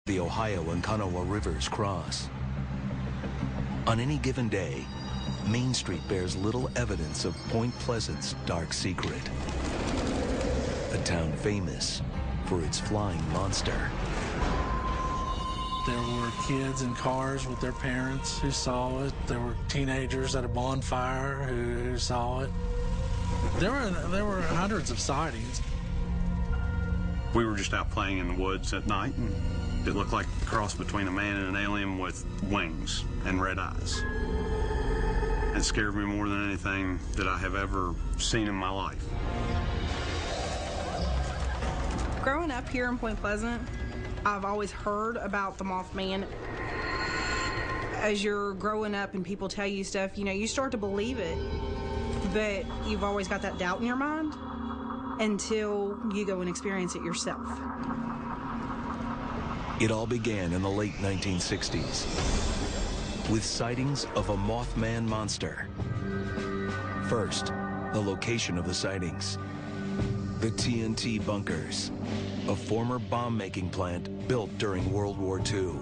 The Ohio and Kanawha rivers cross. On any given day, Main Street bears little evidence of Point Pleasant's dark secret. A town famous for its flying monster. There were kids in cars with their parents who saw it. There were teenagers at a bonfire who saw it. There were hundreds of sightings. We were just out playing in the woods at night, and it looked like a cross between a man and an alien with wings and red eyes. It scared me more than anything that I have ever seen in my life. Growing up here in Point Pleasant, I've always heard about the Mothman. As you're growing up and people tell you stuff, you start to believe it, but you've always got that doubt in your mind until you go and experience it yourself. It all began in the late 1960s with sightings of a Mothman monster. First, the location of the sightings. The TNT bunkers, a former bomb-making plant built during World War II.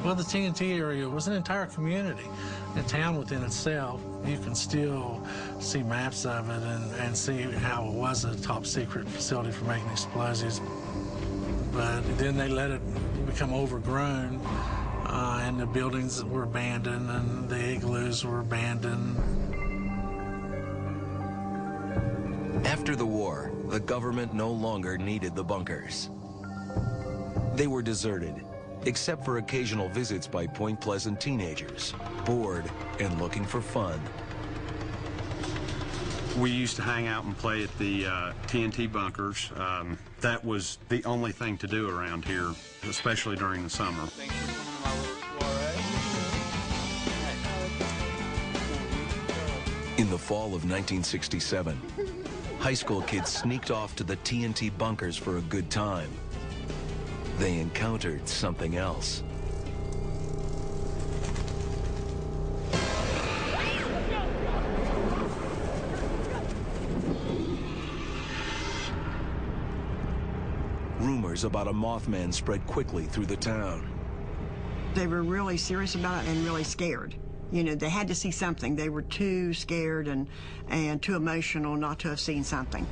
Well, the TNT area was an entire community, a town within itself. You can still see maps of it and see how it was a top-secret facility for making explosives. But then they let it become overgrown, and the buildings were abandoned, and the igloos were abandoned. After the war, the government no longer needed the bunkers. They were deserted, except for occasional visits by Point Pleasant teenagers, bored and looking for fun. We used to hang out and play at the TNT bunkers. That was the only thing to do around here, especially during the summer. In the fall of 1967, high school kids sneaked off to the TNT bunkers for a good time. They encountered something else. Rumors about a Mothman spread quickly through the town. They were really serious about it and really scared. They had to see something. They were too scared and too emotional not to have seen something.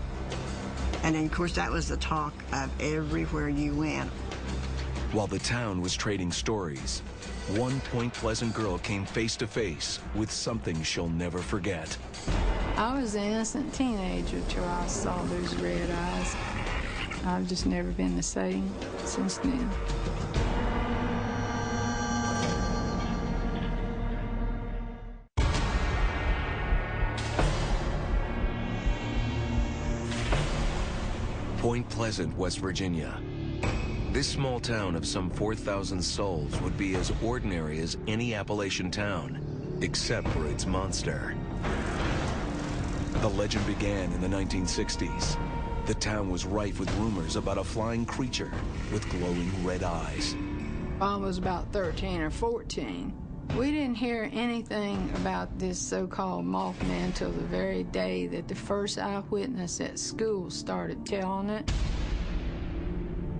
And then, of course, that was the talk of everywhere you went. While the town was trading stories, one Point Pleasant girl came face to face with something she'll never forget. I was an innocent teenager till I saw those red eyes. I've just never been the same since then. Point Pleasant, West Virginia. This small town of some 4,000 souls would be as ordinary as any Appalachian town, except for its monster. The legend began in the 1960s. The town was rife with rumors about a flying creature with glowing red eyes. I was about 13 or 14. We didn't hear anything about this so-called Mothman until the very day that the first eyewitness at school started telling it.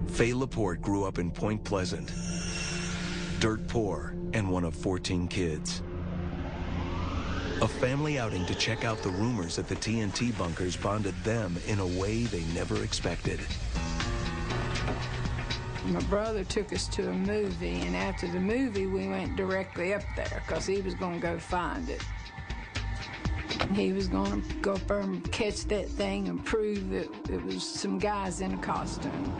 Faye Laporte grew up in Point Pleasant, dirt poor and one of 14 kids. A family outing to check out the rumors at the TNT bunkers bonded them in a way they never expected. My brother took us to a movie, and after the movie, we went directly up there because he was going to go find it. He was going to go up there and catch that thing and prove that it was some guys in a costume.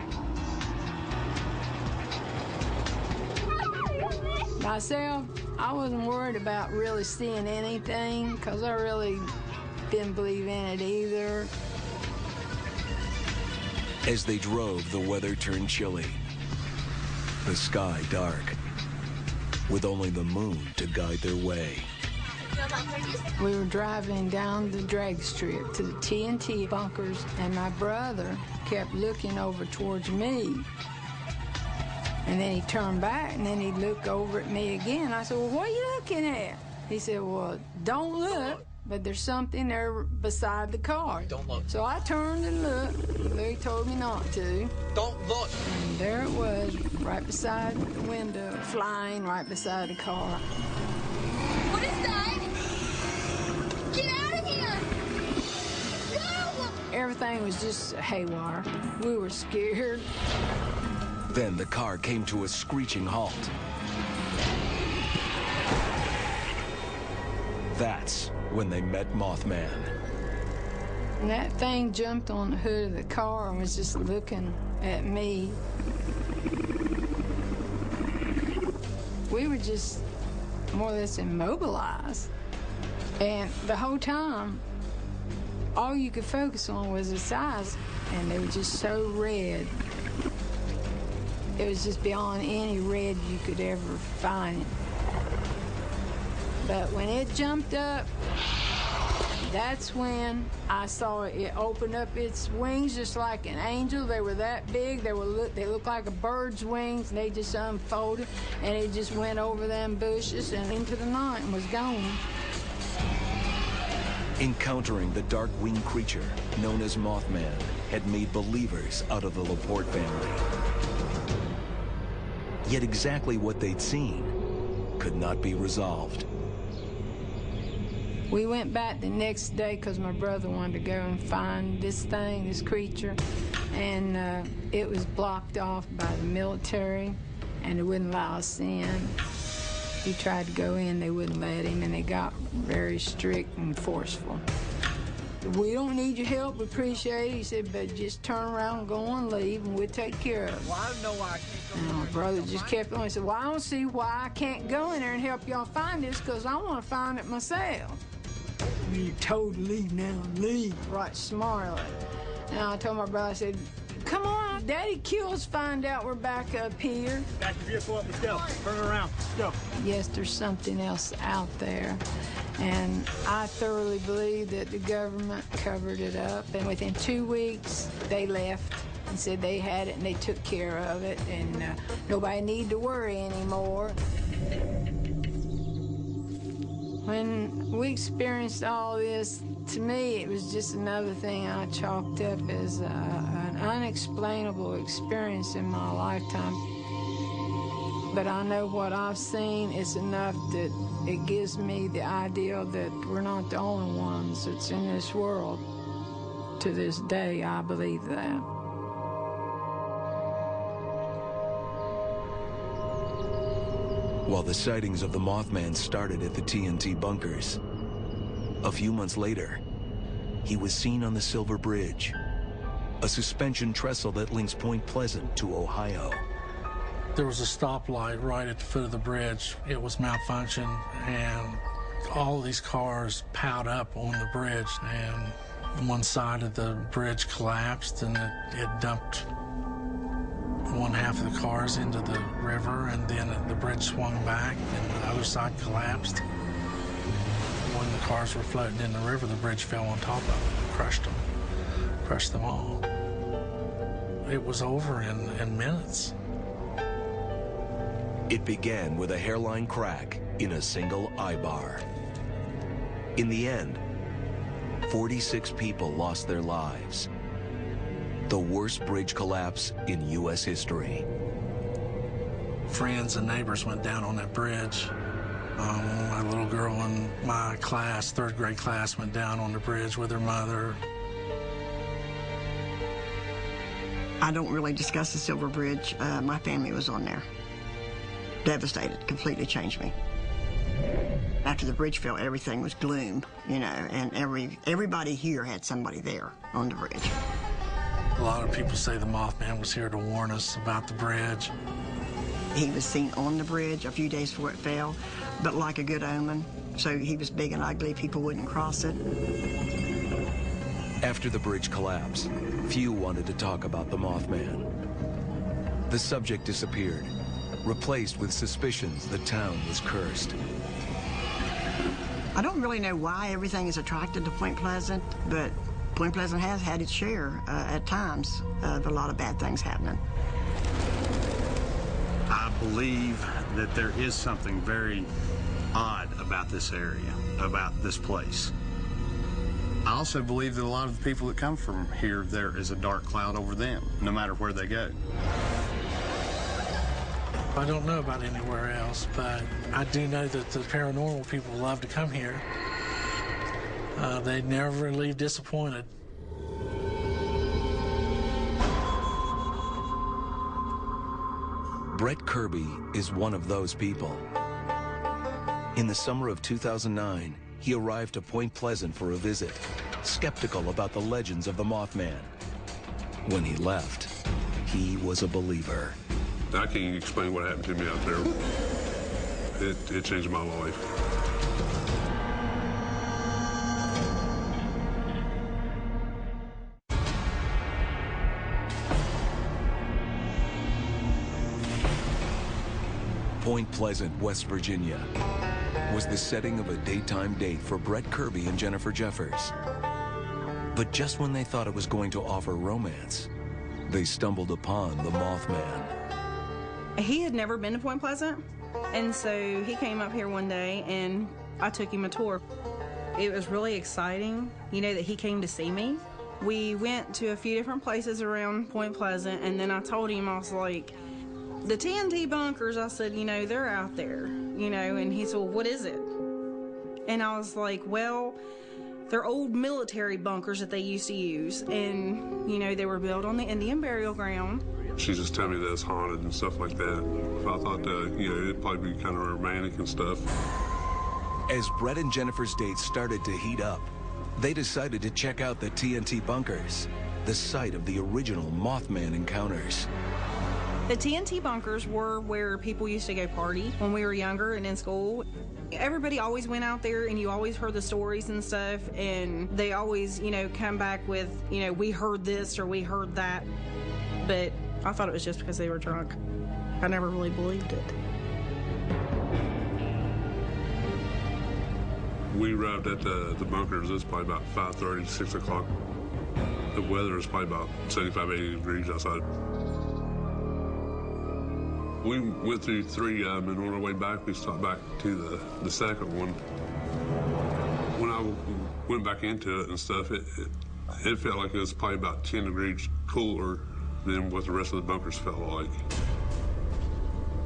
Myself, I wasn't worried about really seeing anything because I really didn't believe in it either. As they drove, the weather turned chilly. The sky dark, with only the moon to guide their way. We were driving down the drag strip to the TNT bunkers, and my brother kept looking over towards me. And then he turned back, and then he'd look over at me again. I said, well, what are you looking at? He said, well, don't look, but there's something there beside the car. Don't look. So I turned and looked. He told me not to. Don't look. And there it was, right beside the window, flying right beside the car. What is that? Get out of here! No! Everything was just haywire. We were scared. Then the car came to a screeching halt. That's when they met Mothman. And that thing jumped on the hood of the car and was just looking at me. We were just more or less immobilized. And the whole time, all you could focus on was its eyes, and they were just so red. It was just beyond any red you could ever find. But when it jumped up, that's when I saw it open up its wings just like an angel. They were that big. They looked like a bird's wings. And they just unfolded, and it just went over them bushes and into the night and was gone. Encountering the dark-winged creature known as Mothman had made believers out of the Laporte family. Yet exactly what they'd seen could not be resolved. We went back the next day because my brother wanted to go and find this thing, this creature, and it was blocked off by the military, and they wouldn't allow us in. He tried to go in, they wouldn't let him, and they got very strict and forceful. We don't need your help, we appreciate it. He said, but just turn around and go and leave, and we'll take care of it. Well, I don't know why I can't go. And my brother just kept on. He said, well, I don't see why I can't go in there and help y'all find this, because I want to find it myself. You told to leave now, leave. Right smartly. And I told my brother, I said, come on, Daddy kills, find out we're back up here. Back the vehicle up, let's go. Turn it around, let's go. Yes, there's something else out there. And I thoroughly believe that the government covered it up. And within 2 weeks, they left and said they had it and they took care of it. And nobody needed to worry anymore. When we experienced all this, to me, it was just another thing I chalked up as an unexplainable experience in my lifetime. But I know what I've seen is enough that it gives me the idea that we're not the only ones that's in this world. To this day, I believe that. While the sightings of the Mothman started at the TNT bunkers, a few months later, he was seen on the Silver Bridge, a suspension trestle that links Point Pleasant to Ohio. There was a stoplight right at the foot of the bridge. It was malfunctioned, and all of these cars piled up on the bridge, and one side of the bridge collapsed, and it dumped one half of the cars into the river, and then the bridge swung back, and the other side collapsed. When the cars were floating in the river, the bridge fell on top of them and crushed them all. It was over in minutes. It began with a hairline crack in a single eye bar. In the end, 46 people lost their lives. The worst bridge collapse in U.S. history. Friends and neighbors went down on that bridge. My little girl in my class, third grade class, went down on the bridge with her mother. I don't really discuss the Silver Bridge. My family was on there. Devastated, completely changed me. After the bridge fell, everything was gloom, you know, and everybody here had somebody there on the bridge. A lot of people say the Mothman was here to warn us about the bridge. He was seen on the bridge a few days before it fell, but like a good omen. So he was big and ugly, people wouldn't cross it. After the bridge collapsed, few wanted to talk about the Mothman. The subject disappeared, replaced with suspicions the town was cursed. I don't really know why everything is attracted to Point Pleasant, but Point Pleasant has had its share at times of a lot of bad things happening. I believe that there is something very odd about this area, about this place. I also believe that a lot of the people that come from here, there is a dark cloud over them, no matter where they go. I don't know about anywhere else, but I do know that the paranormal people love to come here. They never leave disappointed. Brett Kirby is one of those people. In the summer of 2009, he arrived to Point Pleasant for a visit, skeptical about the legends of the Mothman. When he left, he was a believer. I can't explain what happened to me out there. It changed my life. Point Pleasant, West Virginia, was the setting of a daytime date for Brett Kirby and Jennifer Jeffers. But just when they thought it was going to offer romance, they stumbled upon the Mothman. He had never been to Point Pleasant, and so he came up here one day and I took him a tour. It was really exciting, that he came to see me. We went to a few different places around Point Pleasant, and then I told him, I was like, the TNT bunkers, I said, they're out there, and he said, well, what is it? And I was like, well, they're old military bunkers that they used to use, and, they were built on the Indian burial ground. She just told me that it's haunted and stuff like that. I thought, it'd probably be kind of romantic and stuff. As Brett and Jennifer's date started to heat up, they decided to check out the TNT bunkers, the site of the original Mothman encounters. The TNT bunkers were where people used to go party when we were younger and in school. Everybody always went out there, and you always heard the stories and stuff, and they always, come back with, we heard this or we heard that. But I thought it was just because they were drunk. I never really believed it. We arrived at the bunkers. It was probably about 5:30, 6 o'clock. The weather was probably about 75, 80 degrees outside. We went through 3 of them, and on our way back, we stopped back to the second one. When I went back into it and stuff, it felt like it was probably about 10 degrees cooler than what the rest of the bunkers felt like.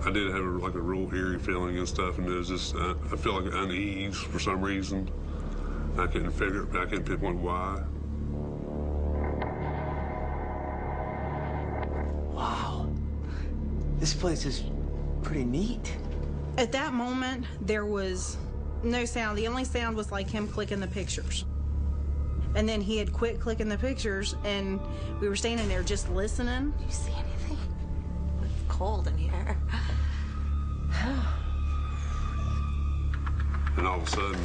I did have a real eerie feeling and stuff, and it was just, I felt like unease for some reason. I couldn't pinpoint why. Wow. This place is pretty neat. At that moment, there was no sound. The only sound was like him clicking the pictures. And then he had quit clicking the pictures, and we were standing there just listening. Do you see anything? It's cold in here. And all of a sudden,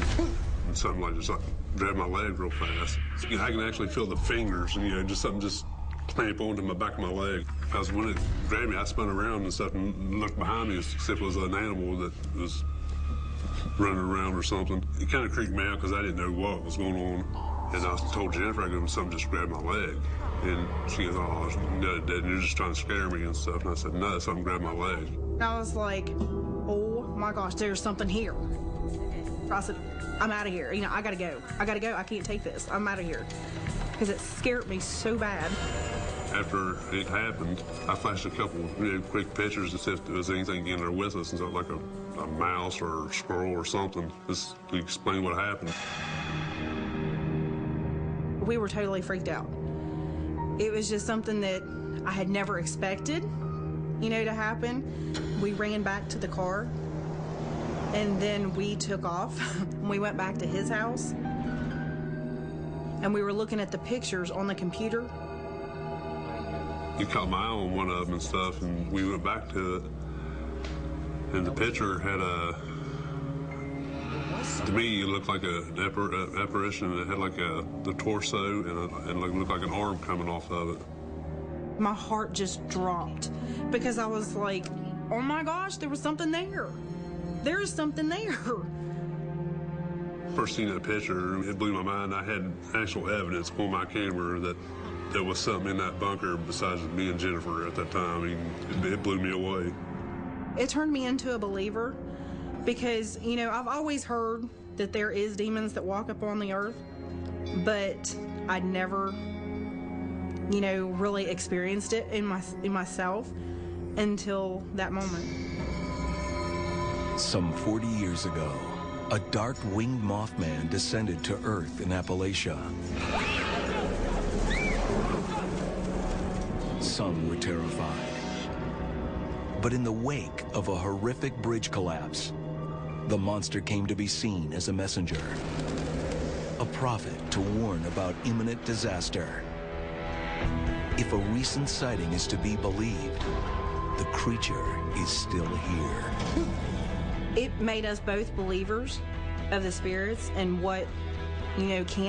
something just grabbed my leg real fast. I can actually feel the fingers, and just something just clamp onto my back of my leg. When it grabbed me, I spun around and stuff and looked behind me as if it was an animal that was running around or something. It kind of creeped me out because I didn't know what was going on. And I told Jennifer, something just grabbed my leg. And she goes, oh, no, it didn't. You're just trying to scare me and stuff. And I said, no, something grabbed my leg. And I was like, oh my gosh, there's something here. I said, I'm out of here. I gotta go. I can't take this. I'm out of here. Because it scared me so bad. After it happened, I flashed a couple quick pictures as if there was anything in there with us, and like a mouse or a squirrel or something, just to explain what happened. We were totally freaked out. It was just something that I had never expected, to happen. We ran back to the car, and then we took off. We went back to his house, and we were looking at the pictures on the computer. He caught my eye on one of them and stuff, and we went back to it. And the picture had to me, it looked like an apparition, and it had like the torso and looked like an arm coming off of it. My heart just dropped because I was like, oh my gosh, there was something there. There is something there. First seen that picture, it blew my mind. I had actual evidence on my camera that there was something in that bunker besides me and Jennifer at that time. It blew me away. It turned me into a believer because, I've always heard that there is demons that walk up on the earth, but I'd never, really experienced it in myself. until that moment. Some 40 years ago, a dark winged Mothman descended to Earth in Appalachia. Some were terrified. But in the wake of a horrific bridge collapse, the monster came to be seen as a messenger, a prophet to warn about imminent disaster. If a recent sighting is to be believed, the creature is still here. It made us both believers of the spirits and what, can